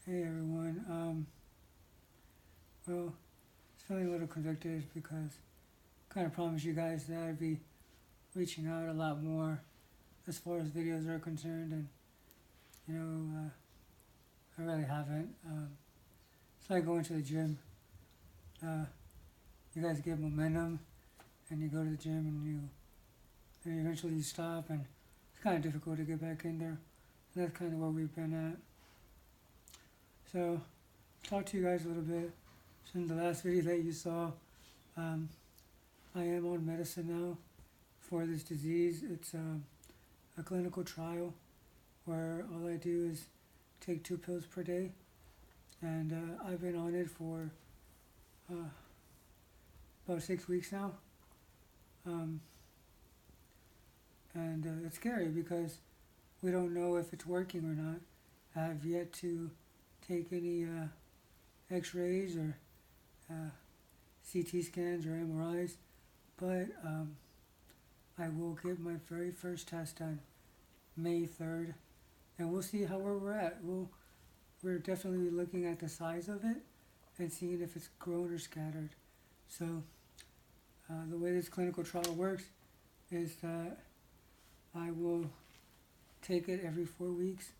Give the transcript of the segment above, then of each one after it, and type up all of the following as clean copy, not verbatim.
Hey everyone. Well, it's feeling a little convicted because I kind of promised you guys that I'd be reaching out a lot more as far as videos are concerned, and you know, I really haven't. It's like going to the gym. Uh, you guys get momentum, and you go to the gym, and eventually you stop, and it's kind of difficult to get back in there. And that's kind of where we've been at. So, talk to you guys a little bit. So in the last video that you saw, um, I am on medicine now for this disease. It's a clinical trial where all I do is take 2 pills per day, and I've been on it for uh, about 6 weeks now. Um, and it's scary because we don't know if it's working or not. I have yet to take any x-rays or uh, CT scans or MRIs, but I will get my very first test done May 3rd, and we'll see how we're at. We're definitely looking at the size of it and seeing if it's grown or scattered. So the way this clinical trial works is that I will take it every 4 weeks,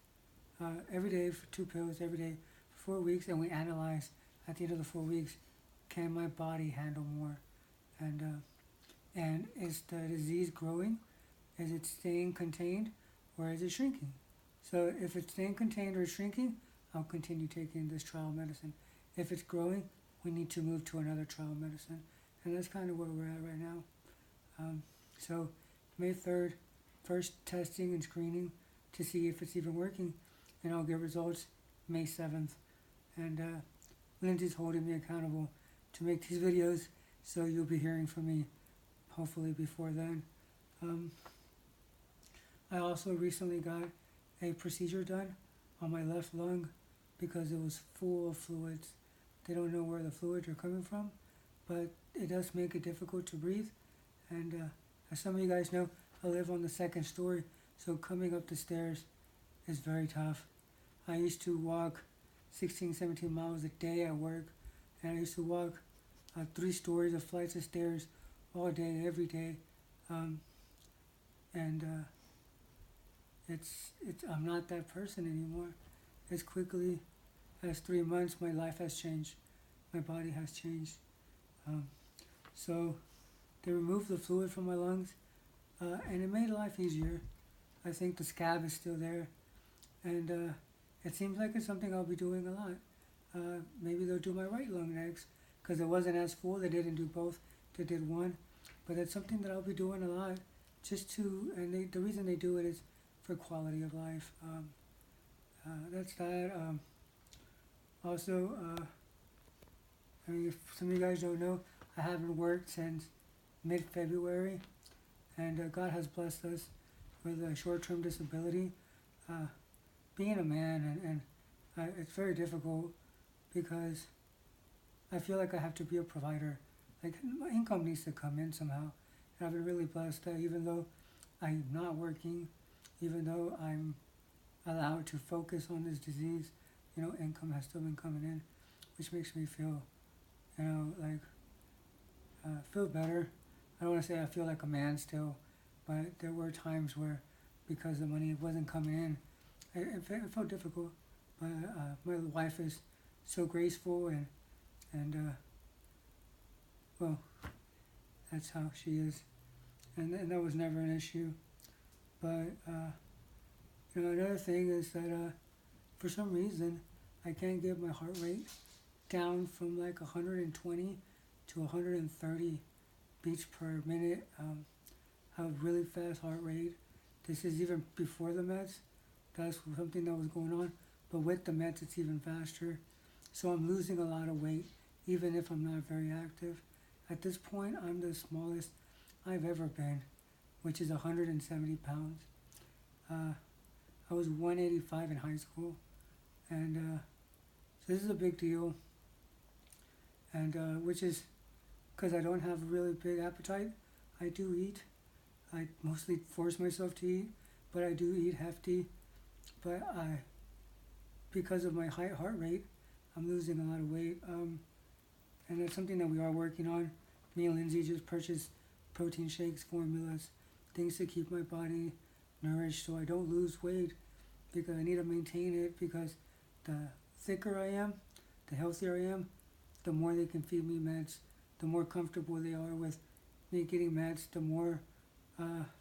every day for 2 pills every day for 4 weeks, and we analyze at the end of the 4 weeks, can my body handle more, and is the disease growing, is it staying contained, or is it shrinking? So if it's staying contained or shrinking, I'll continue taking this trial medicine. If it's growing, we need to move to another trial medicine, and that's kind of where we're at right now. So May 3rd, first testing and screening to see if it's even working, and I'll get results May 7th. And Lindsay's holding me accountable to make these videos, so you'll be hearing from me hopefully before then. I also recently got a procedure done on my left lung because it was full of fluids. They don't know where the fluids are coming from, but it does make it difficult to breathe. And as some of you guys know, I live on the second story, so coming up the stairs is very tough. I used to walk 16, 17 miles a day at work, and I used to walk 3 stories of flights of stairs all day, every day. And I'm not that person anymore. As quickly as 3 months, my life has changed. My body has changed. So they removed the fluid from my lungs, and it made life easier. I think the scab is still there, and it seems like it's something I'll be doing a lot. Maybe they'll do my right lung next, because it wasn't as full. They didn't do both. They did one. But it's something that I'll be doing a lot, and the reason they do it is for quality of life. That's that. Also, if some of you guys don't know, I haven't worked since mid-February, and God has blessed us with a short-term disability. Being a man, and it's very difficult because I feel like I have to be a provider. Like, my income needs to come in somehow. And I've been really blessed that even though I'm not working, even though I'm allowed to focus on this disease, income has still been coming in, which makes me feel, feel better. I don't want to say I feel like a man still, but there were times where, because the money wasn't coming in, it felt difficult. But my wife is so graceful, and well, that's how she is, and that was never an issue. But another thing is that for some reason I can't get my heart rate down from like 120 to 130 beats per minute. I have really fast heart rate. This is even before the meds. That's something that was going on. But with the meds, it's even faster. So I'm losing a lot of weight, even if I'm not very active. At this point, I'm the smallest I've ever been, which is 170 pounds. I was 185 in high school, and so this is a big deal. And which is because I don't have a really big appetite. I do eat. I mostly force myself to eat, but I do eat hefty. But because of my high heart rate, I'm losing a lot of weight. And that's something that we are working on. Me and Lindsay just purchased protein shakes, formulas, things to keep my body nourished so I don't lose weight, because I need to maintain it, because the thicker I am, the healthier I am, the more they can feed me meds, the more comfortable they are with me getting meds, the more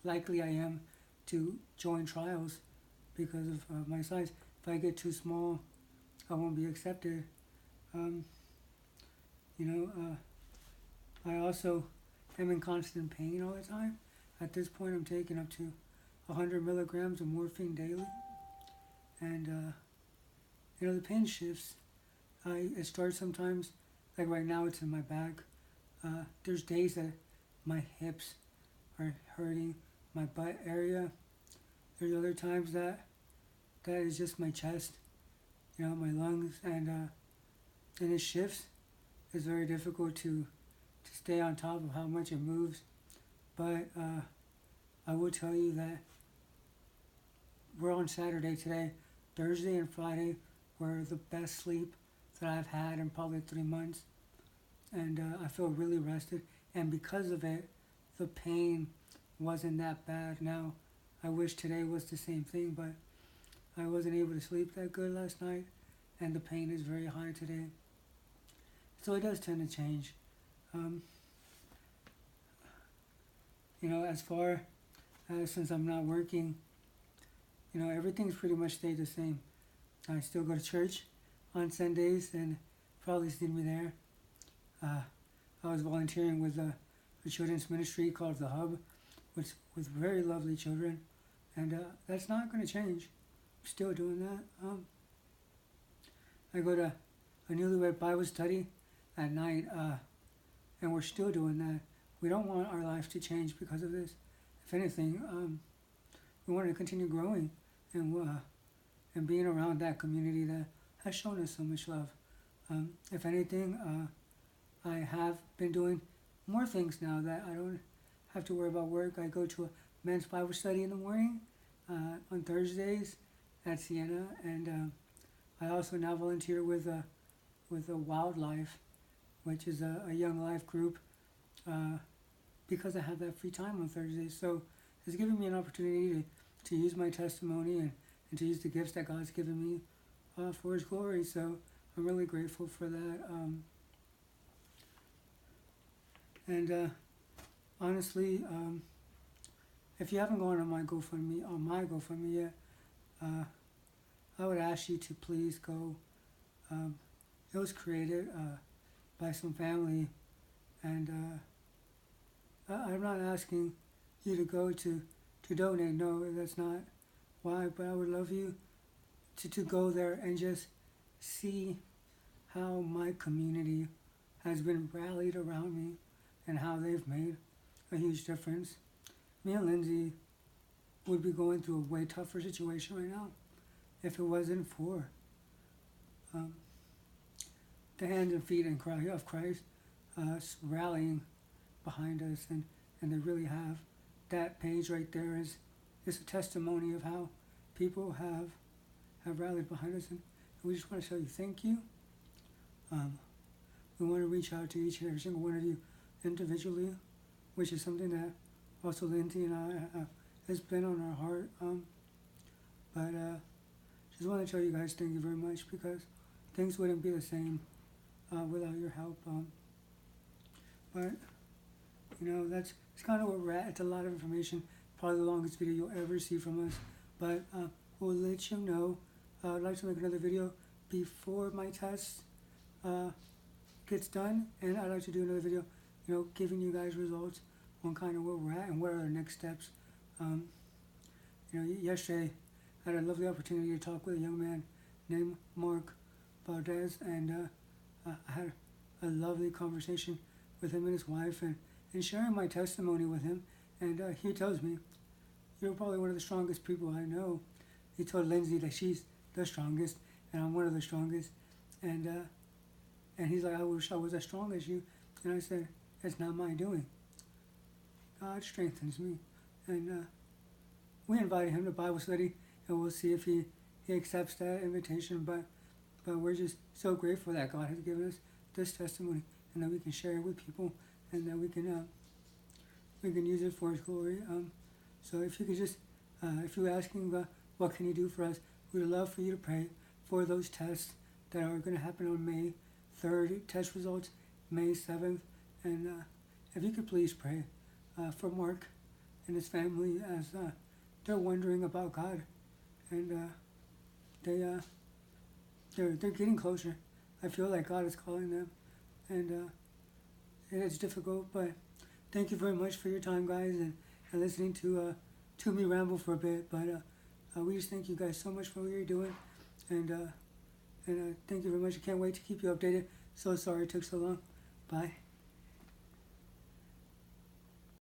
likely I am to join trials because of my size. If I get too small, I won't be accepted. I also am in constant pain all the time. At this point, I'm taking up to 100 milligrams of morphine daily. And, the pain shifts. It starts sometimes, like right now it's in my back. There's days that my hips are hurting, my butt area. There's other times that is just my chest, my lungs, and it shifts. It's very difficult to stay on top of how much it moves. But I will tell you that we're on Saturday today. Thursday and Friday were the best sleep that I've had in probably 3 months. And I feel really rested. And because of it, the pain wasn't that bad. Now, I wish today was the same thing, but I wasn't able to sleep that good last night. And the pain is very high today. So it does tend to change. As far as since I'm not working, everything's pretty much stayed the same. I still go to church on Sundays, and probably seen me there. I was volunteering with a children's ministry called The Hub, with very lovely children, and that's not going to change. I'm still doing that. I go to a newlywed Bible study at night, and we're still doing that. We don't want our life to change because of this. If anything, we want to continue growing and being around that community that has shown us so much love. If anything, I have been doing more things now that I don't have to worry about work. I go to a men's Bible study in the morning on Thursdays at Siena, and I also now volunteer with a Wildlife, which is a young life group, because I have that free time on Thursdays. So it's giving me an opportunity to use my testimony and to use the gifts that God's given me for His glory. So I'm really grateful for that. Honestly, if you haven't gone on my GoFundMe yet, I would ask you to please go. It was created by some family, and I'm not asking you to go to donate. No, that's not why. But I would love you to go there and just see how my community has been rallied around me and how they've made a huge difference. Me and Lindsay would be going through a way tougher situation right now if it wasn't for the hands and feet and cry of Christ rallying behind us, and they really have. That page right there is a testimony of how people have rallied behind us, and we just want to tell you thank you. We want to reach out to each and every single one of you individually, which is something that also Lindsay and I has been on our heart. But just want to tell you guys thank you very much, because things wouldn't be the same without your help. But that's kind of where we're at. It's a lot of information, probably the longest video you'll ever see from us. But we'll let you know. I'd like to make another video before my test gets done, and I'd like to do another video, giving you guys results on kind of where we're at and what are our next steps. Yesterday I had a lovely opportunity to talk with a young man named Mark Valdez, and I had a lovely conversation with him and his wife, and sharing my testimony with him. And he tells me, "You're probably one of the strongest people I know." He told Lindsay that she's the strongest, and I'm one of the strongest. And he's like, "I wish I was as strong as you." And I said, "It's not my doing. God strengthens me." And we invited him to Bible study, and we'll see if he He accepts that invitation, but we're just so grateful that God has given us this testimony and that we can share it with people and that we can use it for His glory. So if you could just, if you're asking what can you do for us, we'd love for you to pray for those tests that are going to happen on May 3rd, test results May 7th, and if you could please pray for Mark and his family as they're wondering about God, and they're getting closer. I feel like God is calling them, and it's difficult, but thank you very much for your time, guys, and listening to me ramble for a bit. But we just thank you guys so much for what you're doing, and thank you very much. I can't wait to keep you updated. So sorry it took so long. Bye.